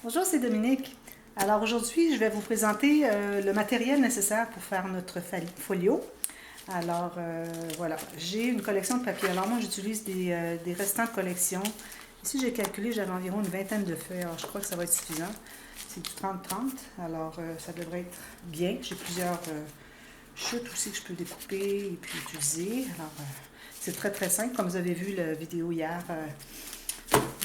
Bonjour, c'est Dominique. Alors aujourd'hui, je vais vous présenter le matériel nécessaire pour faire notre folio. Alors voilà, j'ai une collection de papier. Alors moi, j'utilise des restants de collection. Ici, j'ai calculé, j'avais environ une vingtaine de feuilles. Alors je crois que ça va être suffisant. C'est du 30-30. Alors ça devrait être bien. J'ai plusieurs chutes aussi que je peux découper et puis utiliser. Alors c'est très très simple. Comme vous avez vu la vidéo hier,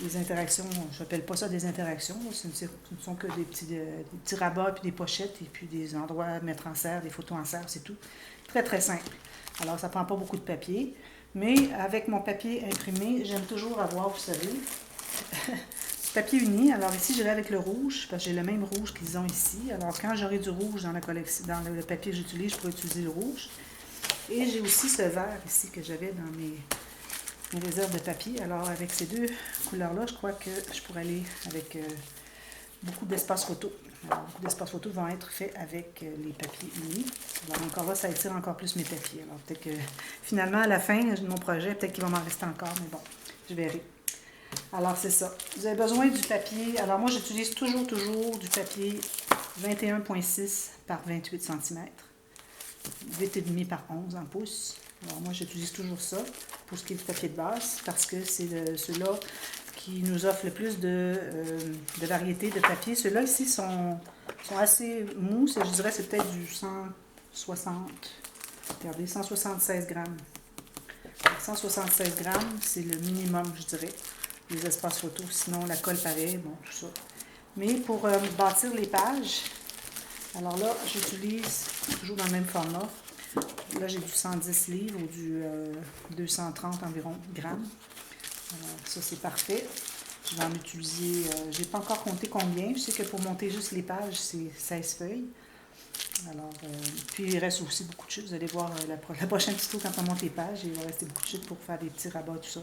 les interactions, je n'appelle pas ça des interactions, ce ne sont que des petits rabats, puis des pochettes, et puis des endroits à mettre en serre, des photos en serre, c'est tout. Très, très simple. Alors, ça ne prend pas beaucoup de papier, mais avec mon papier imprimé, j'aime toujours avoir, vous savez, du papier uni. Alors ici, je vais avec le rouge, parce que j'ai le même rouge qu'ils ont ici. Alors, quand j'aurai du rouge dans la collection, dans le papier que j'utilise, je pourrai utiliser le rouge. Et j'ai aussi ce vert ici que j'avais dans mes réserves de papier. Alors, avec ces deux couleurs-là, je crois que je pourrais aller avec beaucoup d'espace photo. Alors, beaucoup d'espace photo vont être faits avec les papiers unis. Alors, encore là, ça étire encore plus mes papiers. Alors, peut-être que finalement, à la fin de mon projet, peut-être qu'il va m'en rester encore, mais bon, je verrai. Alors, c'est ça. Vous avez besoin du papier. Alors, moi, j'utilise toujours du papier 21,6 par 28 cm. 8,5 par 11 en pouces. Alors moi, j'utilise toujours ça pour ce qui est du papier de base parce que c'est ceux-là qui nous offrent le plus de variété de papier. Ceux-là ici sont assez mous. Je dirais que c'est peut-être du 160, regardez, 176 grammes. 176 grammes, c'est le minimum, je dirais, des espaces photos. Sinon, la colle pareil, bon, tout ça. Mais pour bâtir les pages, alors là, j'utilise toujours dans le même format. Là, j'ai du 110 livres ou du 230 environ grammes. Alors, ça, c'est parfait. Je vais en utiliser, je n'ai pas encore compté combien. Je sais que pour monter juste les pages, c'est 16 feuilles. Alors, puis il reste aussi beaucoup de chutes. Vous allez voir la prochaine tuto quand on monte les pages. Il va rester beaucoup de chutes pour faire des petits rabats, tout ça.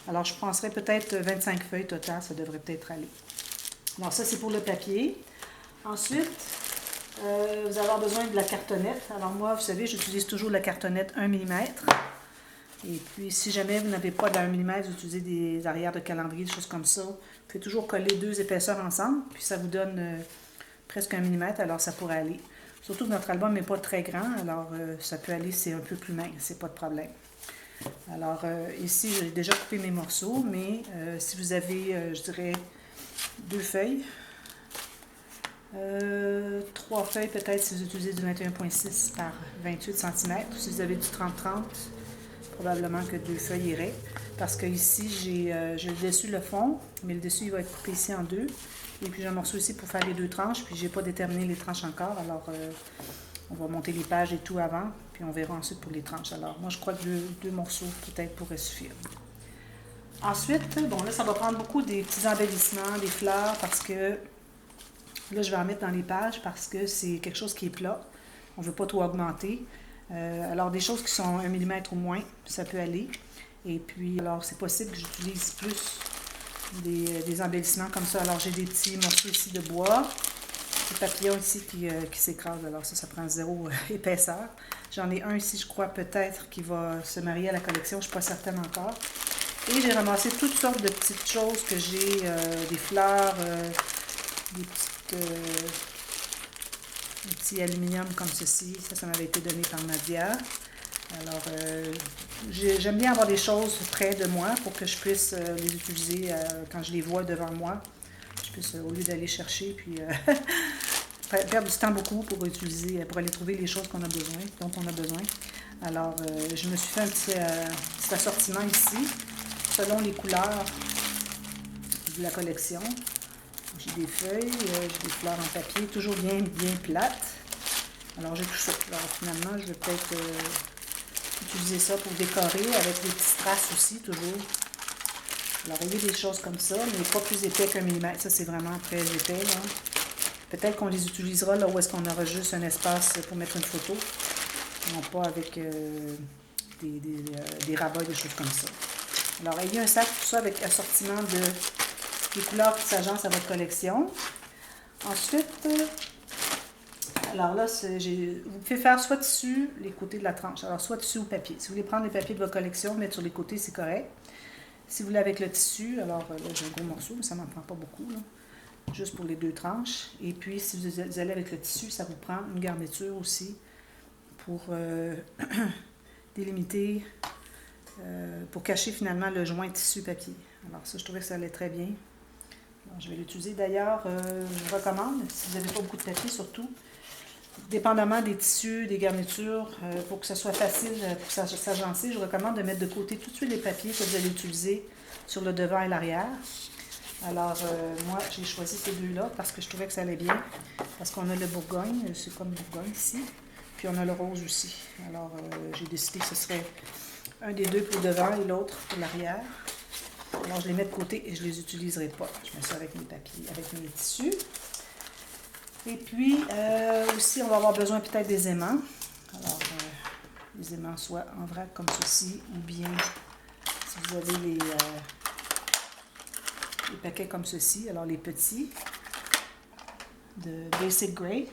Alors, je penserais peut-être 25 feuilles total. Ça devrait peut-être aller. Alors, ça, c'est pour le papier. Ensuite, vous allez avoir besoin de la cartonnette. Alors moi, vous savez, j'utilise toujours la cartonnette 1 mm. Et puis, si jamais vous n'avez pas de 1 mm, vous utilisez des arrières de calendrier, des choses comme ça. Vous pouvez toujours coller deux épaisseurs ensemble, puis ça vous donne presque 1 mm, alors ça pourrait aller. Surtout que notre album n'est pas très grand, alors ça peut aller, c'est un peu plus mince, c'est pas de problème. Alors ici, j'ai déjà coupé mes morceaux, mais si vous avez, je dirais, deux feuilles, 3 feuilles peut-être si vous utilisez du 21,6 par 28 cm. Si vous avez du 30-30, probablement que 2 feuilles iraient. Parce que ici, j'ai le dessus, le fond, mais le dessus, il va être coupé ici en deux. Et puis j'ai un morceau ici pour faire les deux tranches, puis j'ai pas déterminé les tranches encore. Alors, on va monter les pages et tout avant, puis on verra ensuite pour les tranches. Alors, moi, je crois que deux morceaux peut-être pourraient suffire. Ensuite, bon là, ça va prendre beaucoup des petits embellissements, des fleurs, parce que là, je vais en mettre dans les pages parce que c'est quelque chose qui est plat. On ne veut pas trop augmenter. Alors, des choses qui sont 1 mm ou moins, ça peut aller. Et puis, alors, c'est possible que j'utilise plus des embellissements comme ça. Alors, j'ai des petits morceaux ici de bois, des papillons ici qui s'écrasent. Alors, ça prend zéro épaisseur. J'en ai un ici, je crois, peut-être, qui va se marier à la collection. Je ne suis pas certaine encore. Et j'ai ramassé toutes sortes de petites choses que j'ai, des fleurs, des petits aluminium comme ceci. Ça m'avait été donné par Nadia. Alors, j'aime bien avoir des choses près de moi pour que je puisse les utiliser quand je les vois devant moi. Je puisse, au lieu d'aller chercher, puis perdre du temps beaucoup pour utiliser, pour aller trouver les choses dont on a besoin. Alors, je me suis fait un petit assortiment ici, selon les couleurs de la collection. J'ai des feuilles, j'ai des fleurs en papier, toujours bien plates. Alors, j'ai tout ça. Alors, finalement, je vais peut-être utiliser ça pour décorer avec des petites traces aussi, toujours. Alors, il y a des choses comme ça, mais pas plus épais qu'1 mm. Ça, c'est vraiment très épais, là. Peut-être qu'on les utilisera là où est-ce qu'on aura juste un espace pour mettre une photo. Non pas avec des rabats, des choses comme ça. Alors, ayez un sac, tout ça, avec assortiment des couleurs qui s'agencent à votre collection. Ensuite, alors là, vous pouvez faire soit dessus les côtés de la tranche, alors soit tissu ou papier. Si vous voulez prendre les papiers de votre collection, mettre sur les côtés, c'est correct. Si vous voulez avec le tissu, alors là, j'ai un gros morceau, mais ça n'en prend pas beaucoup, là. juste pour les 2 tranches. Et puis, si vous allez avec le tissu, ça vous prend une garniture aussi pour délimiter, pour cacher finalement le joint tissu-papier. Alors ça, je trouvais que ça allait très bien. Alors, je vais l'utiliser. D'ailleurs, je vous recommande, si vous n'avez pas beaucoup de papier surtout, dépendamment des tissus, des garnitures, pour que ça soit facile pour s'agencer, je vous recommande de mettre de côté tout de suite les papiers que vous allez utiliser sur le devant et l'arrière. Alors, moi, j'ai choisi ces deux-là parce que je trouvais que ça allait bien. Parce qu'on a le Bourgogne, c'est comme Bourgogne ici. Puis on a le rose aussi. Alors, j'ai décidé que ce serait un des deux pour le devant et l'autre pour l'arrière. Alors, je les mets de côté et je ne les utiliserai pas. Je mets ça avec mes papiers, avec mes tissus. Et puis, aussi, on va avoir besoin peut-être des aimants. Alors, les aimants soit en vrac comme ceci, ou bien, si vous avez les paquets comme ceci, alors les petits, de Basic Grey.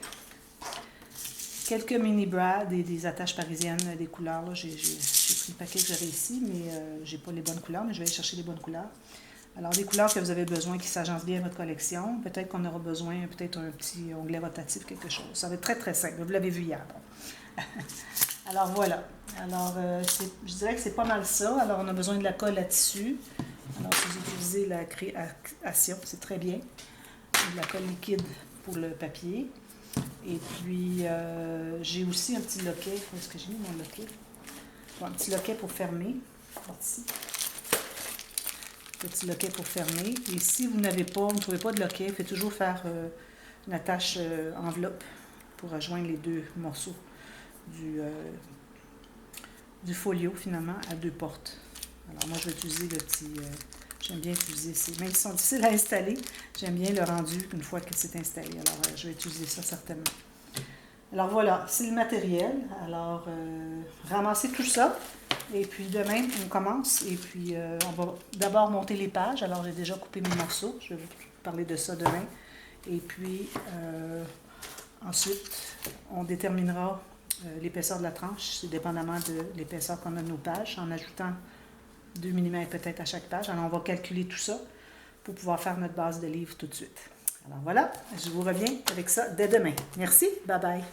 Quelques mini bras, des attaches parisiennes, des couleurs. J'ai pris le paquet que j'avais ici, mais j'ai pas les bonnes couleurs, mais je vais aller chercher les bonnes couleurs. Alors, des couleurs que vous avez besoin qui s'agencent bien à votre collection. Peut-être qu'on aura besoin, peut-être un petit onglet rotatif, quelque chose. Ça va être très, très simple. Vous l'avez vu hier. Bon. Alors, voilà. Alors, je dirais que c'est pas mal ça. Alors, on a besoin de la colle à tissu. Alors, si vous utilisez la création, c'est très bien. De la colle liquide pour le papier. Et puis, j'ai aussi un petit loquet. Où est-ce que j'ai mis mon loquet? Bon, un petit loquet pour fermer. Ici. Petit loquet pour fermer. Et si vous n'avez pas, vous ne trouvez pas de loquet, vous pouvez toujours faire une attache enveloppe pour rejoindre les deux morceaux du folio, finalement, à 2 portes. Alors, moi, je vais utiliser le petit... j'aime bien utiliser ces... Même s'ils sont difficiles à installer, j'aime bien le rendu une fois que c'est installé. Alors, je vais utiliser ça certainement. Alors, voilà, c'est le matériel. Alors, ramassez tout ça. Et puis, demain, on commence. Et puis, on va d'abord monter les pages. Alors, j'ai déjà coupé mes morceaux. Je vais vous parler de ça demain. Et puis, ensuite, on déterminera l'épaisseur de la tranche, c'est dépendamment de l'épaisseur qu'on a de nos pages, en ajoutant 2 mm peut-être à chaque page. Alors, on va calculer tout ça pour pouvoir faire notre base de livre tout de suite. Alors voilà, je vous reviens avec ça dès demain. Merci, bye bye.